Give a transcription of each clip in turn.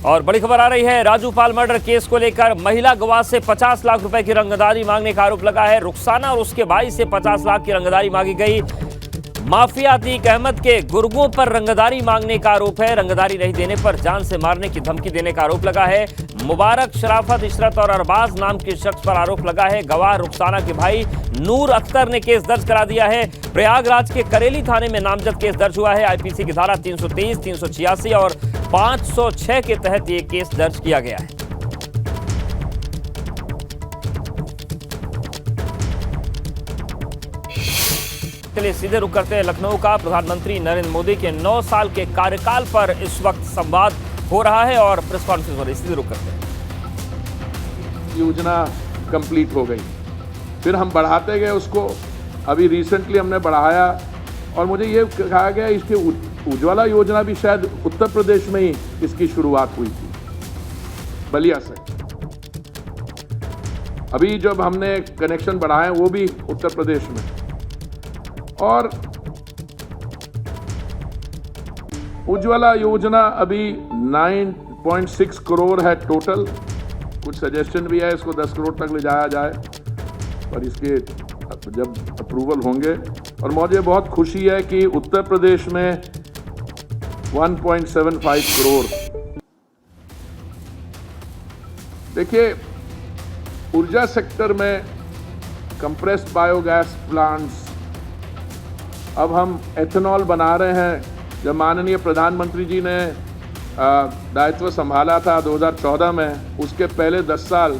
और बड़ी खबर आ रही है, राजू पाल मर्डर केस को लेकर महिला गवाह से 50 लाख रुपए की रंगदारी मांगने का आरोप लगा है। रुखसाना और उसके भाई से 50 लाख की रंगदारी मांगी गई। माफिया अतीक अहमद के गुर्गों पर रंगदारी मांगने का आरोप है। रंगदारी नहीं देने पर जान से मारने की धमकी देने का आरोप लगा है। मुबारक, शराफत, इशरत और अरबाज नाम के शख्स पर आरोप लगा है। गवाह रुखसाना के भाई नूर अख्तर ने केस दर्ज करा दिया है। प्रयागराज के करेली थाने में नामजद केस दर्ज हुआ है। आईपीसी की धारा 323, 386 और 506 के तहत यह केस दर्ज किया गया है। चलिए सीधे रुख करते हैं लखनऊ का। प्रधानमंत्री नरेंद्र मोदी के 9 साल के कार्यकाल पर इस वक्त संवाद हो रहा है और प्रेस कॉन्फ्रेंस हो रही है। सीधे रुख करते हैं। योजना कंप्लीट हो गई, फिर हम बढ़ाते गए उसको। अभी रिसेंटली हमने बढ़ाया और मुझे ये कहा गया इसकी उज्ज्वला योजना भी शायद उत्तर प्रदेश में ही इसकी शुरुआत हुई थी, बलिया से। अभी जब हमने कनेक्शन बढ़ाए वो भी उत्तर प्रदेश में। और उज्ज्वला योजना अभी 9.6 करोड़ है टोटल। कुछ सजेशन भी है इसको 10 करोड़ तक ले जाया जाए, पर इसके जब अप्रूवल होंगे। और मुझे बहुत खुशी है कि उत्तर प्रदेश में 1.75 करोड़। देखिए, ऊर्जा सेक्टर में कंप्रेस्ड बायोगैस प्लांट्स, अब हम एथेनॉल बना रहे हैं। जब माननीय प्रधानमंत्री जी ने दायित्व संभाला था 2014 में, उसके पहले 10 साल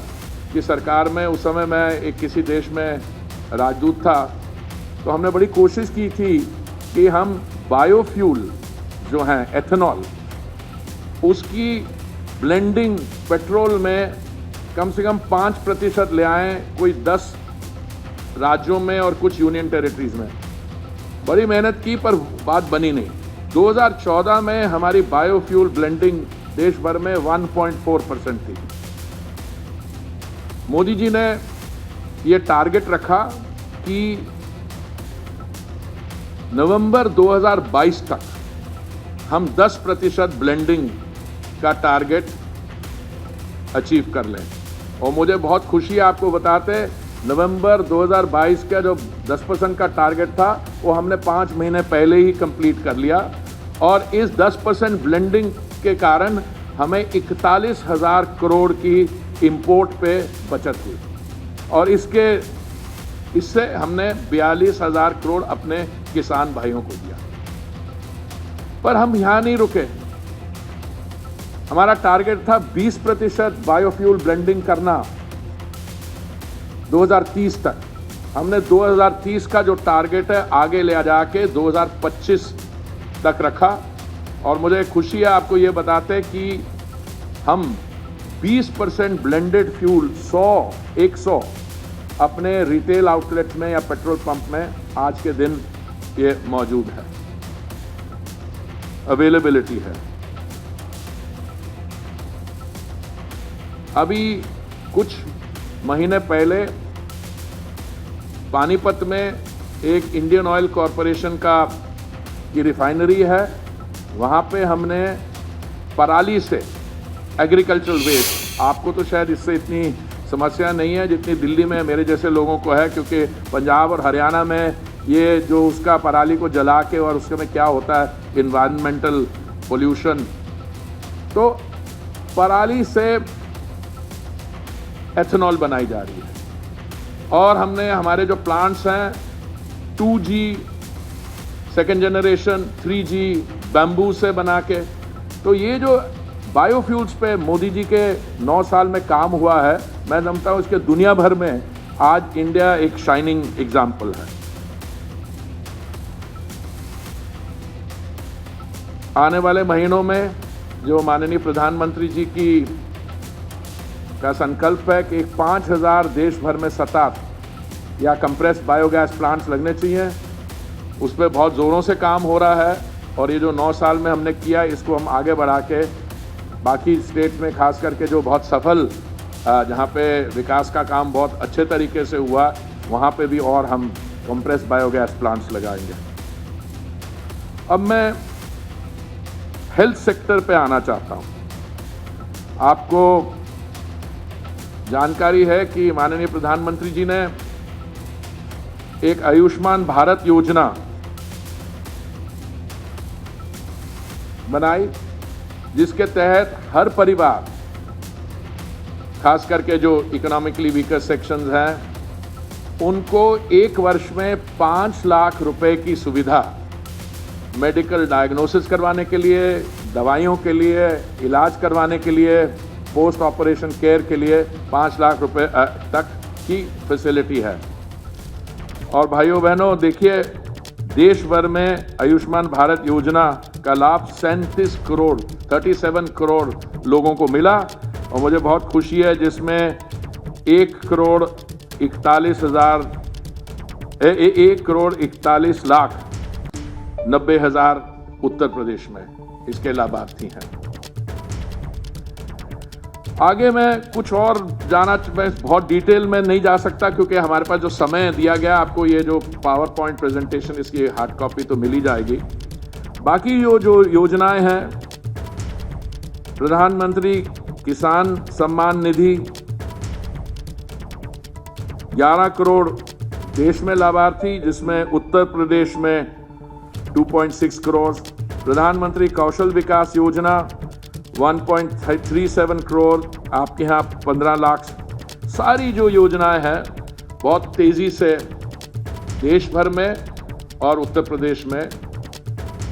की सरकार में, उस समय मैं एक किसी देश में राजदूत था, तो हमने बड़ी कोशिश की थी कि हम बायोफ्यूल जो हैं एथेनॉल, उसकी ब्लेंडिंग पेट्रोल में कम से कम 5% ले आएँ, कोई 10 राज्यों में और कुछ यूनियन टेरिटरीज में। बड़ी मेहनत की पर बात बनी नहीं। 2014 में हमारी बायोफ्यूल ब्लेंडिंग देश भर में 1.4% थी। मोदी जी ने ये टारगेट रखा कि नवंबर 2022 तक हम 10% ब्लेंडिंग का टारगेट अचीव कर लें। और मुझे बहुत खुशी है आपको बताते, नवंबर 2022 का जो 10% का टारगेट था वो हमने 5 महीने पहले ही कंप्लीट कर लिया। और इस 10% ब्लेंडिंग के कारण हमें 41,000 करोड़ की इंपोर्ट पे बचत हुई। और इससे हमने 42,000 करोड़ अपने किसान भाइयों को दिया। पर हम यहाँ नहीं रुके। हमारा टारगेट था 20% बायोफ्यूल ब्लेंडिंग करना 2030 तक। हमने 2030 का जो टारगेट है आगे ले जाके 2025 तक रखा। और मुझे खुशी है आपको ये बताते कि हम 20% ब्लेंडेड फ्यूल 100 अपने रिटेल आउटलेट में या पेट्रोल पंप में आज के दिन ये मौजूद है, अवेलेबिलिटी है। अभी कुछ महीने पहले पानीपत में एक इंडियन ऑयल कॉरपोरेशन की रिफाइनरी है, वहाँ पे हमने पराली से एग्रीकल्चरल वेस्ट, आपको तो शायद इससे इतनी समस्या नहीं है जितनी दिल्ली में मेरे जैसे लोगों को है, क्योंकि पंजाब और हरियाणा में ये जो उसका पराली को जला के और उसके में क्या होता है इन्वायरमेंटल पोल्यूशन। तो पराली से एथेनॉल बनाई जा रही है। और हमने हमारे जो प्लांट्स हैं 2G second generation, 3G bamboo से बना के, तो ये जो बायोफ्यूल्स पे मोदी जी के 9 साल में काम हुआ है, मैं समझता हूँ इसके दुनिया भर में आज इंडिया एक शाइनिंग एग्जाम्पल है। आने वाले महीनों में जो माननीय प्रधानमंत्री जी का संकल्प है कि 5,000 देश भर में सतत या कंप्रेस्ड बायोगैस प्लांट्स लगने चाहिए, उस पर बहुत ज़ोरों से काम हो रहा है। और ये जो 9 साल में हमने किया, इसको हम आगे बढ़ा के बाकी स्टेट में, खास करके जो बहुत सफल, जहाँ पे विकास का काम बहुत अच्छे तरीके से हुआ, वहाँ पे भी और हम कंप्रेस्ड बायोगैस प्लांट्स लगाएंगे। अब मैं हेल्थ सेक्टर पे आना चाहता हूँ। आपको जानकारी है कि माननीय प्रधानमंत्री जी ने एक आयुष्मान भारत योजना बनाई, जिसके तहत हर परिवार, खास करके जो इकोनॉमिकली वीकर सेक्शंस हैं, उनको एक वर्ष में 5 लाख रुपए की सुविधा मेडिकल डायग्नोसिस करवाने के लिए, दवाइयों के लिए, इलाज करवाने के लिए, पोस्ट ऑपरेशन केयर के लिए 5 लाख रुपए तक की फैसिलिटी है। और भाइयों बहनों, देखिए, देश भर में आयुष्मान भारत योजना का लाभ 37 करोड़ लोगों को मिला और मुझे बहुत खुशी है, जिसमें 1,41,90,000 उत्तर प्रदेश में इसके लाभार्थी हैं। आगे मैं कुछ और मैं बहुत डिटेल में नहीं जा सकता, क्योंकि हमारे पास जो समय दिया गया, आपको ये जो पावर पॉइंट प्रेजेंटेशन, इसकी हार्ड कॉपी तो मिल ही जाएगी। बाकी जो योजनाएं हैं, प्रधानमंत्री किसान सम्मान निधि 11 करोड़ देश में लाभार्थी, जिसमें उत्तर प्रदेश में 2.6 करोड़, प्रधानमंत्री कौशल विकास योजना 1.37 करोड़, आपके यहाँ 15 लाख। सारी जो योजनाएं हैं बहुत तेजी से देश भर में और उत्तर प्रदेश में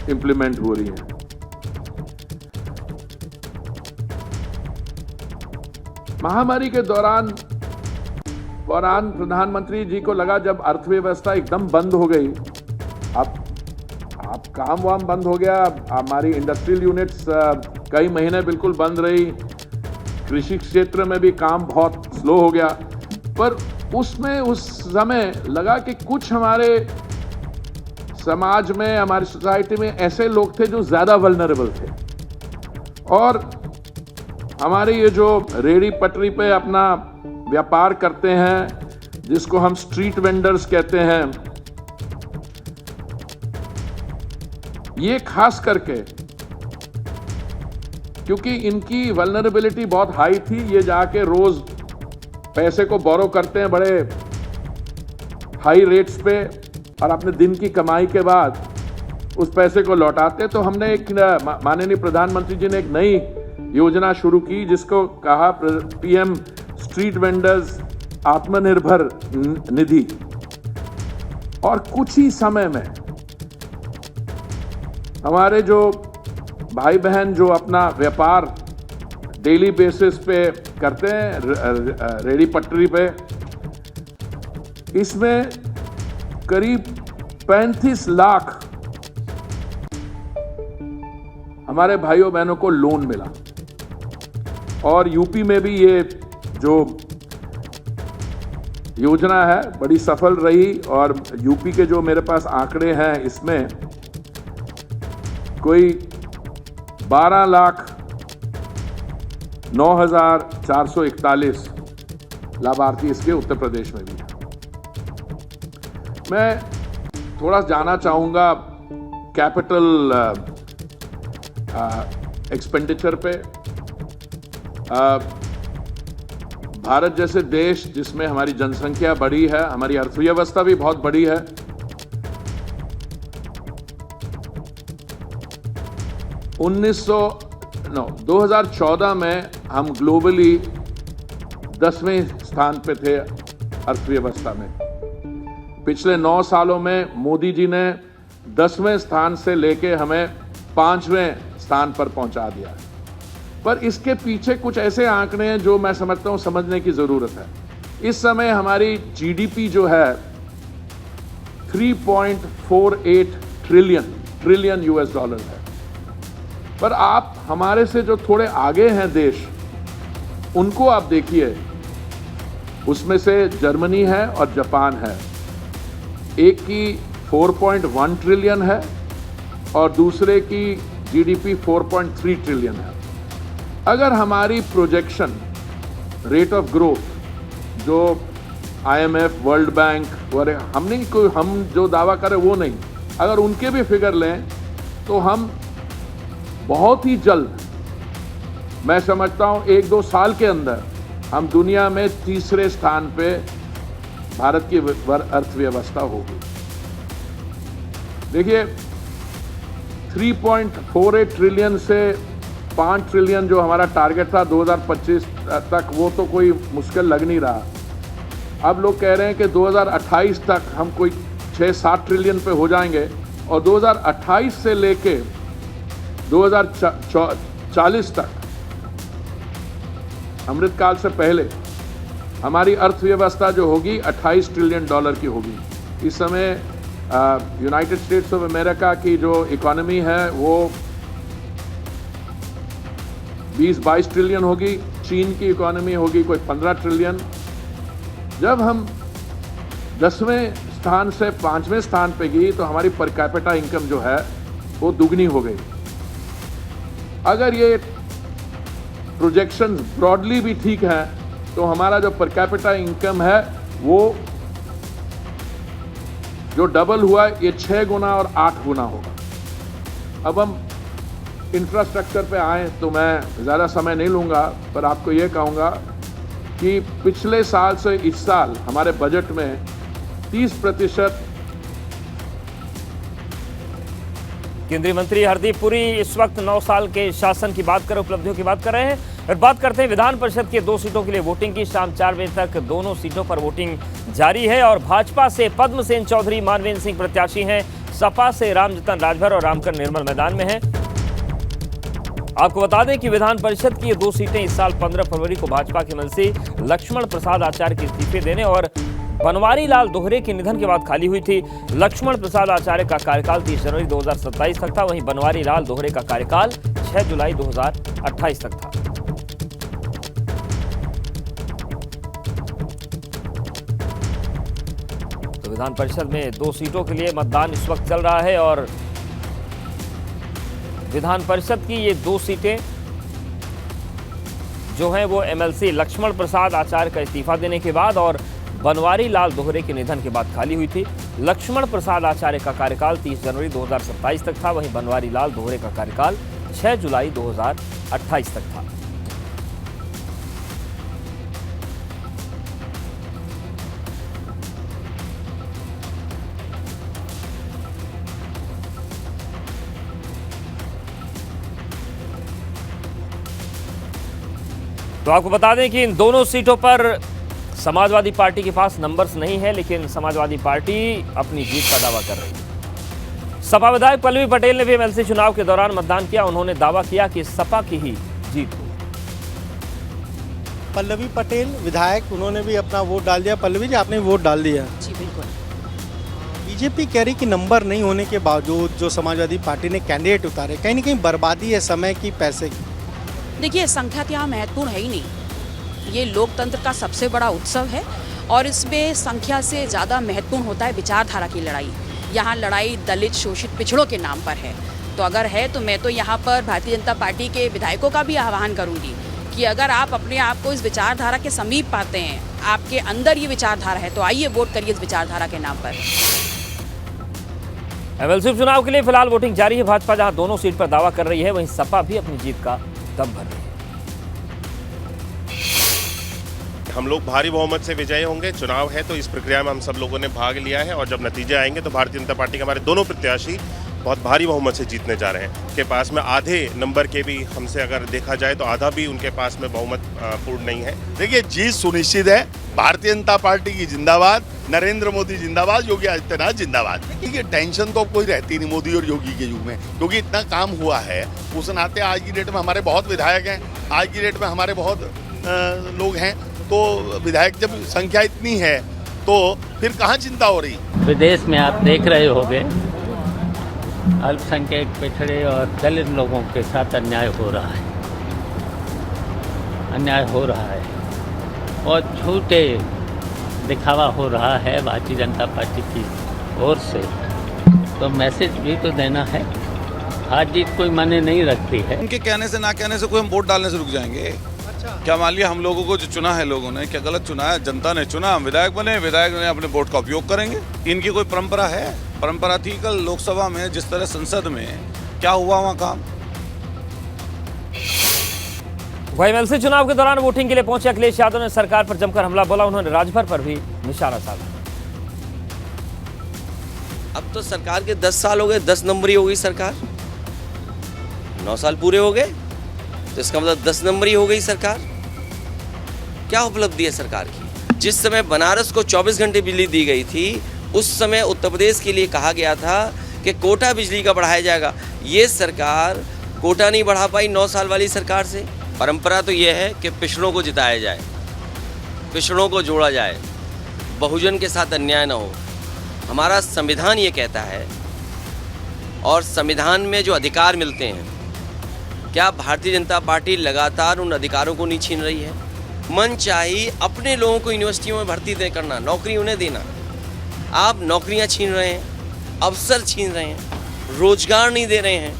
इंप्लीमेंट हो रही हैं। महामारी के दौरान प्रधानमंत्री जी को लगा, जब अर्थव्यवस्था एकदम बंद हो गई, अब काम वाम बंद हो गया, हमारी इंडस्ट्रियल यूनिट्स कई महीने बिल्कुल बंद रही, कृषि क्षेत्र में भी काम बहुत स्लो हो गया, पर उस समय लगा कि कुछ हमारे समाज में, हमारी सोसाइटी में ऐसे लोग थे जो ज्यादा वल्नरेबल थे, और हमारे ये जो रेहड़ी पटरी पे अपना व्यापार करते हैं, जिसको हम स्ट्रीट वेंडर्स कहते हैं, ये खास करके क्योंकि इनकी वल्नरेबिलिटी बहुत हाई थी, ये जाके रोज पैसे को बोरो करते हैं बड़े हाई रेट्स पे, और अपने दिन की कमाई के बाद उस पैसे को लौटाते। तो हमने एक, माननीय प्रधानमंत्री जी ने एक नई योजना शुरू की, जिसको कहा PM street vendors Atmanirbhar Nidhi, और कुछ ही समय में हमारे जो भाई बहन जो अपना व्यापार डेली बेसिस पे करते हैं रेहड़ी पटरी पे, इसमें करीब 35 लाख हमारे भाइयों बहनों को लोन मिला। और यूपी में भी ये जो योजना है बड़ी सफल रही, और यूपी के जो मेरे पास आंकड़े हैं, इसमें कोई 12,09,441 लाभार्थी इसके उत्तर प्रदेश में भी है। मैं थोड़ा जाना चाहूंगा कैपिटल एक्सपेंडिचर पे। भारत जैसे देश जिसमें हमारी जनसंख्या बड़ी है, हमारी अर्थव्यवस्था भी बहुत बड़ी है, 2014 में हम ग्लोबली 10वें स्थान पे थे अर्थव्यवस्था में। पिछले 9 सालों में मोदी जी ने 10वें स्थान से लेके हमें 5वें स्थान पर पहुंचा दिया है। पर इसके पीछे कुछ ऐसे आंकड़े हैं जो मैं समझता हूं समझने की जरूरत है। इस समय हमारी जीडीपी जो है 3.48 ट्रिलियन यूएस डॉलर है। पर आप हमारे से जो थोड़े आगे हैं देश, उनको आप देखिए, उसमें से जर्मनी है और जापान है। एक की 4.1 ट्रिलियन है और दूसरे की जीडीपी 4.3 ट्रिलियन है। अगर हमारी प्रोजेक्शन रेट ऑफ ग्रोथ जो आईएमएफ, वर्ल्ड बैंक वगैरह, हम जो दावा करें वो नहीं, अगर उनके भी फिगर लें तो हम बहुत ही जल्द मैं समझता हूं 1-2 साल के अंदर हम दुनिया में तीसरे स्थान पे भारत की अर्थव्यवस्था होगी। देखिए 3.48 ट्रिलियन से 5 ट्रिलियन जो हमारा टारगेट था 2025 तक, वो तो कोई मुश्किल लग नहीं रहा। अब लोग कह रहे हैं कि 2028 तक हम कोई 6-7 ट्रिलियन पे हो जाएंगे और 2028 से लेके 2040 तक, अमृतकाल से पहले, हमारी अर्थव्यवस्था जो होगी 28 ट्रिलियन डॉलर की होगी। इस समय यूनाइटेड स्टेट्स ऑफ अमेरिका की जो इकोनॉमी है वो 20-22 ट्रिलियन होगी, चीन की इकोनॉमी होगी कोई 15 ट्रिलियन। जब हम 10वें स्थान से 5वें स्थान पे गई तो हमारी पर कैपिटा इनकम जो है वो दुगनी हो गई। अगर ये प्रोजेक्शंस ब्रॉडली भी ठीक हैं तो हमारा जो पर कैपिटा इनकम है वो जो डबल हुआ ये 6 गुना और 8 गुना होगा। अब हम इंफ्रास्ट्रक्चर पे आए तो मैं ज़्यादा समय नहीं लूँगा, पर आपको ये कहूँगा कि पिछले साल से इस साल हमारे बजट में 30% केंद्रीय मंत्री हरदीप पुरी इस वक्त 9 साल के शासन की बात कर, उपलब्धियों की बात कर रहे हैं। और बात करते हैं विधान परिषद के 2 सीटों के लिए वोटिंग की। शाम 4 बजे तक दोनों सीटों पर वोटिंग जारी है और भाजपा से पद्मसेन चौधरी मानवेंद्र सिंह प्रत्याशी हैं, सपा से रामजतन राजभर और रामकर निर्मल मैदान में हैं। आपको बता दें कि विधान परिषद की ये 2 सीटें इस साल 15 फरवरी को भाजपा के मंत्री लक्ष्मण प्रसाद आचार्य के इस्तीफे देने और बनवारी लाल दोहरे के निधन के बाद खाली हुई थी। लक्ष्मण प्रसाद आचार्य का कार्यकाल 30 जनवरी 2027 तक था, वहीं बनवारी लाल दोहरे का कार्यकाल 6 जुलाई 2028 तक था। तो विधान परिषद में 2 सीटों के लिए मतदान इस वक्त चल रहा है और विधान परिषद की ये 2 सीटें जो हैं वो एमएलसी लक्ष्मण प्रसाद आचार्य का इस्तीफा देने के बाद और बनवारी लाल दोहरे के निधन के बाद खाली हुई थी। लक्ष्मण प्रसाद आचार्य का कार्यकाल 30 जनवरी 2027 तक था, वहीं बनवारी लाल दोहरे का कार्यकाल 6 जुलाई 2028 तक था। तो आपको बता दें कि इन दोनों सीटों पर समाजवादी पार्टी के पास नंबर्स नहीं है, लेकिन समाजवादी पार्टी अपनी जीत का दावा कर रही है। सपा विधायक पल्लवी पटेल ने भी एमएलसी चुनाव के दौरान मतदान किया। उन्होंने दावा किया कि सपा की ही जीत हो। पल्लवी पटेल विधायक, उन्होंने भी अपना वोट डाल दिया। पल्लवी जी, आपने वोट डाल दिया? जी बिल्कुल। बीजेपी कह रही कि नंबर नहीं होने के बावजूद जो समाजवादी पार्टी ने कैंडिडेट उतारे, कहीं ना कहीं बर्बादी है समय की, पैसे की। देखिए, संख्या यहाँ महत्वपूर्ण है ही नहीं। ये लोकतंत्र का सबसे बड़ा उत्सव है और इसमें संख्या से ज़्यादा महत्वपूर्ण होता है विचारधारा की लड़ाई। यहाँ लड़ाई दलित, शोषित, पिछड़ों के नाम पर है। तो अगर है तो मैं तो यहाँ पर भारतीय जनता पार्टी के विधायकों का भी आह्वान करूँगी कि अगर आप अपने आप को इस विचारधारा के समीप पाते हैं, आपके अंदर ये विचारधारा है, तो आइए वोट करिए इस विचारधारा के नाम पर। एमएलसी चुनाव के लिए फिलहाल वोटिंग जारी है। भाजपा जहां दोनों सीट पर दावा कर रही है, वहीं सपा भी अपनी जीत का दम भर रही है। हम लोग भारी बहुमत से विजयी होंगे। चुनाव है तो इस प्रक्रिया में हम सब लोगों ने भाग लिया है और जब नतीजे आएंगे तो भारतीय जनता पार्टी के हमारे दोनों प्रत्याशी बहुत भारी बहुमत से जीतने जा रहे हैं। उनके पास में आधे नंबर के भी, हमसे अगर देखा जाए तो आधा भी उनके पास में बहुमत पूर्ण नहीं है। देखिए, जीत सुनिश्चित है। भारतीय जनता पार्टी की जिंदाबाद, नरेंद्र मोदी जिंदाबाद, योगी आदित्यनाथ जिंदाबाद। देखिए, टेंशन तो कोई रहती नहीं मोदी और योगी के युग में, क्योंकि इतना काम हुआ है। उस नाते आज की डेट में हमारे बहुत विधायक हैं, आज की डेट में हमारे बहुत लोग हैं। तो विधायक जब संख्या इतनी है तो फिर कहाँ चिंता हो रही। विदेश में आप देख रहे होंगे अल्पसंख्यक, पिछड़े और दलित लोगों के साथ अन्याय हो रहा है, अन्याय हो रहा है और झूठे दिखावा हो रहा है भारतीय जनता पार्टी की ओर से। तो मैसेज भी तो देना है, हार जीत कोई माने नहीं रखती है। उनके कहने से ना कहने से कोई हम वोट डालने से रुक जाएंगे? क्या मान लिया हम लोगों को जो चुना है, लोगों ने क्या गलत चुना है? जनता ने चुना, हम विधायक बने, विधायक ने अपने वोट का उपयोग करेंगे। इनकी कोई परंपरा है? परंपरा थी कल लोकसभा में जिस तरह संसद में क्या हुआ वहाँ काम। वहीं एमएलसी चुनाव के दौरान वोटिंग के लिए पहुंचे अखिलेश यादव ने सरकार पर जमकर हमला बोला। उन्होंने राजभर पर भी निशाना साधा। अब तो सरकार के 10 साल हो गए, 10 नंबरी हो गई सरकार। 9 साल पूरे हो गए तो इसका मतलब 10 नंबरी हो गई सरकार। क्या उपलब्धि है सरकार की? जिस समय बनारस को 24 घंटे बिजली दी गई थी, उस समय उत्तर प्रदेश के लिए कहा गया था कि कोटा बिजली का बढ़ाया जाएगा। ये सरकार कोटा नहीं बढ़ा पाई 9 साल वाली सरकार से। परंपरा तो ये है कि पिछड़ों को जिताया जाए, पिछड़ों को जोड़ा जाए, बहुजन के साथ अन्याय ना हो। हमारा संविधान ये कहता है, और संविधान में जो अधिकार मिलते हैं, क्या भारतीय जनता पार्टी लगातार उन अधिकारों को नहीं छीन रही है? मन चाहिए अपने लोगों को यूनिवर्सिटियों में भर्ती करना, नौकरी उन्हें देना। आप नौकरियां छीन रहे हैं, अवसर छीन रहे हैं, रोजगार नहीं दे रहे हैं,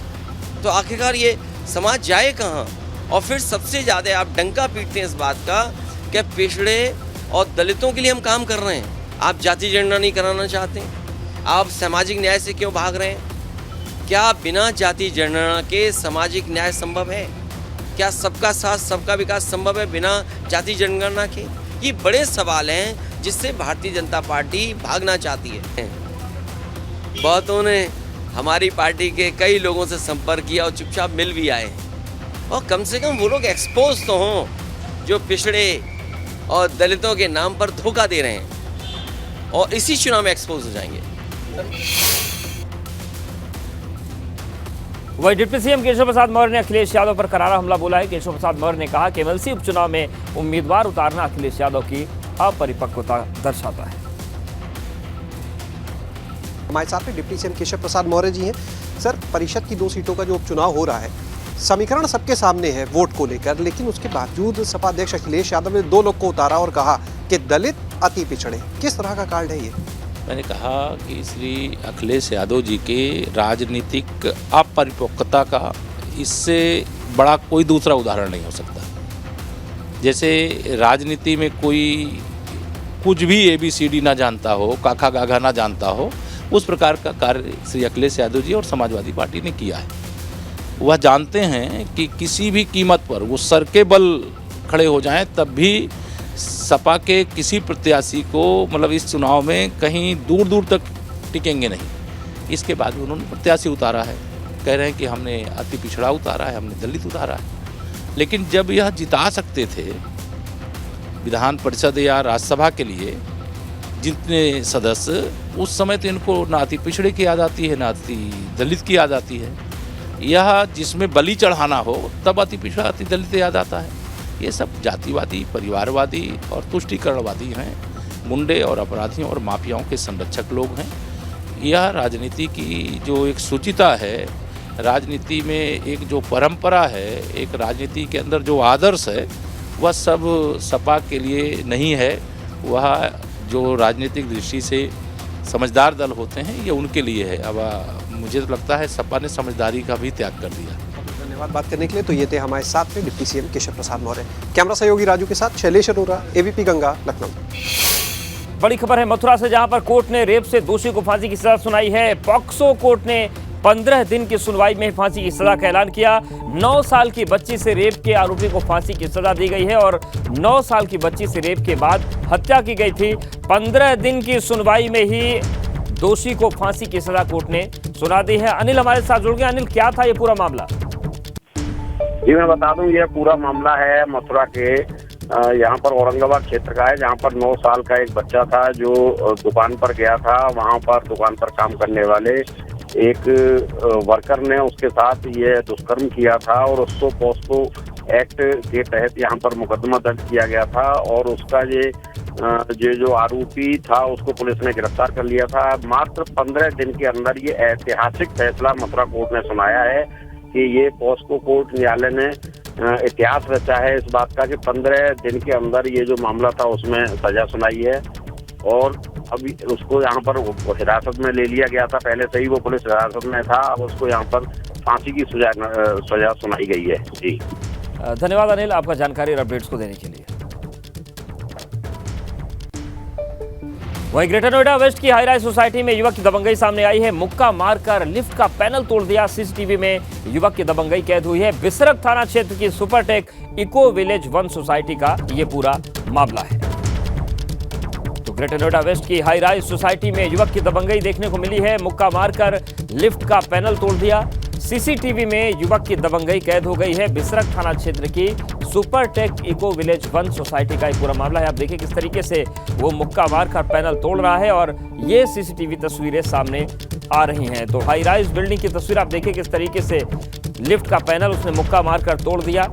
तो आखिरकार ये समाज जाए कहाँ? और फिर सबसे ज़्यादा आप डंका पीटते हैं इस बात का कि पिछड़े और दलितों के लिए हम काम कर रहे हैं। आप जाति जनगणना नहीं कराना चाहते? आप सामाजिक न्याय से क्यों भाग रहे हैं? क्या बिना जाति जनगणना के सामाजिक न्याय संभव है? क्या सबका साथ सबका विकास संभव है बिना जाति जनगणना के? ये बड़े सवाल हैं जिससे भारतीय जनता पार्टी भागना चाहती है। बहुतों ने हमारी पार्टी के कई लोगों से संपर्क किया और चुपचाप मिल भी आए, और कम से कम वो लोग एक्सपोज तो हों जो पिछड़े और दलितों के नाम पर धोखा दे रहे हैं, और इसी चुनाव में एक्सपोज हो जाएंगे। वहीं डिप्टी सीएम केशव प्रसाद मौर्य ने अखिलेश यादव पर करारा हमला बोला है। केशव प्रसाद मौर्य ने कहा कि एमएलसी उपचुनाव में उम्मीदवार उतारना अखिलेश यादव की अपरिपक्वता दर्शाता है। हमारे साथ में डिप्टी सीएम केशव प्रसाद मौर्य जी हैं। सर, परिषद की 2 सीटों का जो उपचुनाव हो रहा है, समीकरण सबके सामने है वोट को लेकर, लेकिन उसके बावजूद सपा अध्यक्ष अखिलेश यादव ने 2 लोग को उतारा और कहा कि दलित अति पिछड़े। किस तरह का कार्ड है ये? मैंने कहा कि श्री अखिलेश यादव जी के राजनीतिक अपरिपक्वता का इससे बड़ा कोई दूसरा उदाहरण नहीं हो सकता। जैसे राजनीति में कोई कुछ भी ABCD ना जानता हो, काखा गाघा ना जानता हो, उस प्रकार का कार्य श्री अखिलेश यादव जी और समाजवादी पार्टी ने किया है। वह जानते हैं कि किसी भी कीमत पर वो सर के बल खड़े हो जाएं, तब भी सपा के किसी प्रत्याशी को मतलब इस चुनाव में कहीं दूर दूर तक टिकेंगे नहीं। इसके बाद उन्होंने प्रत्याशी उतारा है, कह रहे हैं कि हमने अति पिछड़ा उतारा है, हमने दलित उतारा है। लेकिन जब यह जिता सकते थे विधान परिषद या राज्यसभा के लिए जितने सदस्य, उस समय तो इनको ना अति पिछड़े की याद आती है, ना अति दलित की याद आती है। यह जिसमें बलि चढ़ाना हो तब अति पिछड़ा अति दलित याद आता है। ये सब जातिवादी, परिवारवादी और तुष्टीकरणवादी हैं, गुंडे और अपराधियों और माफियाओं के संरक्षक लोग हैं। यह राजनीति की जो एक शुचिता है, राजनीति में एक जो परंपरा है, एक राजनीति के अंदर जो आदर्श है, वह सब सपा के लिए नहीं है। वह जो राजनीतिक दृष्टि से समझदार दल होते हैं, ये उनके लिए है। अब मुझे तो लगता है सपा ने समझदारी का भी त्याग कर दिया। धन्यवाद बात करने के लिए। तो ये थे हमारे साथ में deputy CM Keshav Prasad Maurya. Camera सहयोगी राजू के साथ शैलेश अरोरा, ABP गंगा, लखनऊ। बड़ी खबर है मथुरा से, जहां पर कोर्ट ने रेप से दोषी को फांसी की सजा सुनाई है। पॉक्सो कोर्ट ने 15 दिन की सुनवाई में फांसी की सजा का ऐलान किया। 9 साल की बच्ची से रेप के आरोपी को फांसी की सजा दी गई है और 9 साल की बच्ची से रेप के बाद हत्या की गई थी। 15 दिन की सुनवाई में ही दोषी को फांसी की सजा कोर्ट ने सुना दी है। अनिल हमारे साथ जुड़ गए। अनिल, क्या था ये पूरा मामला? जी मैं बता दूं, ये पूरा मामला है मथुरा के यहाँ पर औरंगाबाद क्षेत्र का है, जहाँ पर 9 साल का एक बच्चा था जो दुकान पर गया था। वहाँ पर दुकान पर काम करने वाले एक वर्कर ने उसके साथ ये दुष्कर्म किया था और उसको पॉस्को एक्ट के तहत यहाँ पर मुकदमा दर्ज किया गया था और उसका ये जो आरोपी था उसको पुलिस ने गिरफ्तार कर लिया था। मात्र 15 दिन के अंदर ये ऐतिहासिक फैसला मथुरा कोर्ट ने सुनाया है कि ये पॉस्को कोर्ट न्यायालय ने इतिहास रचा है इस बात का कि 15 दिन के अंदर ये जो मामला था उसमें सजा सुनाई है और अभी उसको यहाँ पर हिरासत में ले लिया गया था। पहले से ही वो पुलिस हिरासत में था, अब उसको यहाँ पर फांसी की सजा सुनाई गई है। जी धन्यवाद अनिल, आपका जानकारी और अपडेट्स को देने के लिए। वहीं ग्रेटर नोएडा वेस्ट की हाई राइज सोसाइटी में युवक की दबंगई सामने आई है। मुक्का मारकर लिफ्ट का पैनल तोड़ दिया। सीसीटीवी में युवक की दबंगई कैद हुई है। बिसरक थाना क्षेत्र की सुपरटेक इको विलेज 1 सोसाइटी का यह पूरा मामला है। तो ग्रेटर नोएडा वेस्ट की हाई राइज सोसाइटी में युवक की दबंगई देखने को मिली है। मुक्का मारकर लिफ्ट का पैनल तोड़ दिया। सीसीटीवी में युवक की दबंगई कैद हो गई है। बिसरक थाना क्षेत्र की सुपरटेक इको विलेज 1 सोसाइटी का एक पूरा मामला है। आप देखिए किस तरीके से वो मुक्का मारकर पैनल तोड़ रहा है और ये सीसीटीवी तस्वीरें सामने आ रही हैं। तो हाई राइज बिल्डिंग की तस्वीर आप देखिए किस तरीके से लिफ्ट का पैनल उसने मुक्का मारकर तोड़ दिया।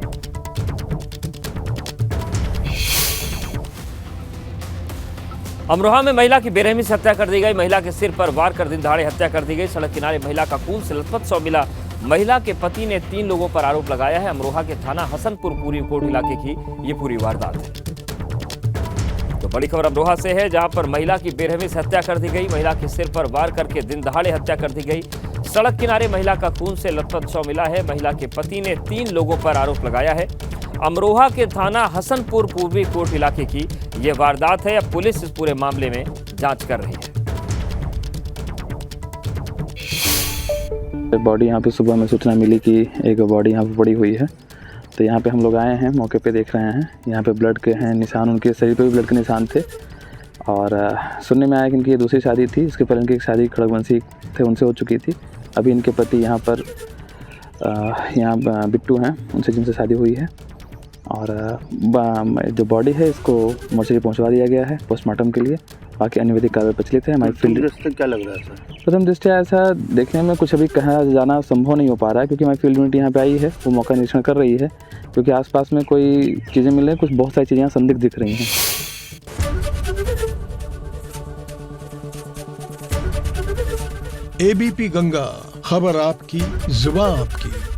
अमरोहा में महिला की बेरहमी से हत्या कर दी गई। महिला के सिर पर वार कर दिन दहाड़े हत्या कर दी गई। सड़क किनारे महिला का खून से लथपथ शव मिला। महिला के पति ने 3 लोगों पर आरोप लगाया है। अमरोहा के थाना हसनपुर पूरी कोट इलाके की ये पूरी वारदात है। तो बड़ी खबर अमरोहा से है, जहां पर महिला की बेरहमी से हत्या कर दी गई। महिला के सिर पर वार करके दिन दहाड़े हत्या कर दी गई। सड़क किनारे महिला का खून से लथपथ शव मिला है। महिला के पति ने 3 लोगों पर आरोप लगाया है। अमरोहा के थाना हसनपुर पूर्वी कोट इलाके की यह वारदात है। अब पुलिस इस पूरे मामले में जांच कर रही है। बॉडी यहाँ पे सुबह में सूचना मिली कि एक बॉडी यहाँ पे पड़ी हुई है, तो यहाँ पे हम लोग आए हैं, मौके पे देख रहे हैं। यहाँ पे ब्लड के हैं निशान, उनके शरीर पे भी ब्लड के निशान थे। और सुनने में आया कि इनकी ये दूसरी शादी थी। इसके पहले इनकी एक शादी खड़गवंशी थे, उनसे हो चुकी थी। अभी इनके पति यहाँ पर बिट्टू हैं, उनसे जिनसे शादी हुई है। और जो बॉडी है इसको मोर्चरी पहुँचवा दिया गया है पोस्टमार्टम के लिए। बाकी अन्य विधिक कार्य प्रचलित है। हमारी फील्ड क्या लग रहा है सर? प्रथम दृष्टया ऐसा देखने में कुछ अभी कहा जाना संभव नहीं हो पा रहा है, क्योंकि हमारी फील्ड यूनिट यहाँ पे आई है, वो मौका निरीक्षण कर रही है। क्योंकि आसपास में कोई चीज़ें मिल रही हैं, कुछ बहुत सारी चीज़ें संदिग्ध दिख रही हैं। एबीपी गंगा, खबर आपकी, जुबान आपकी।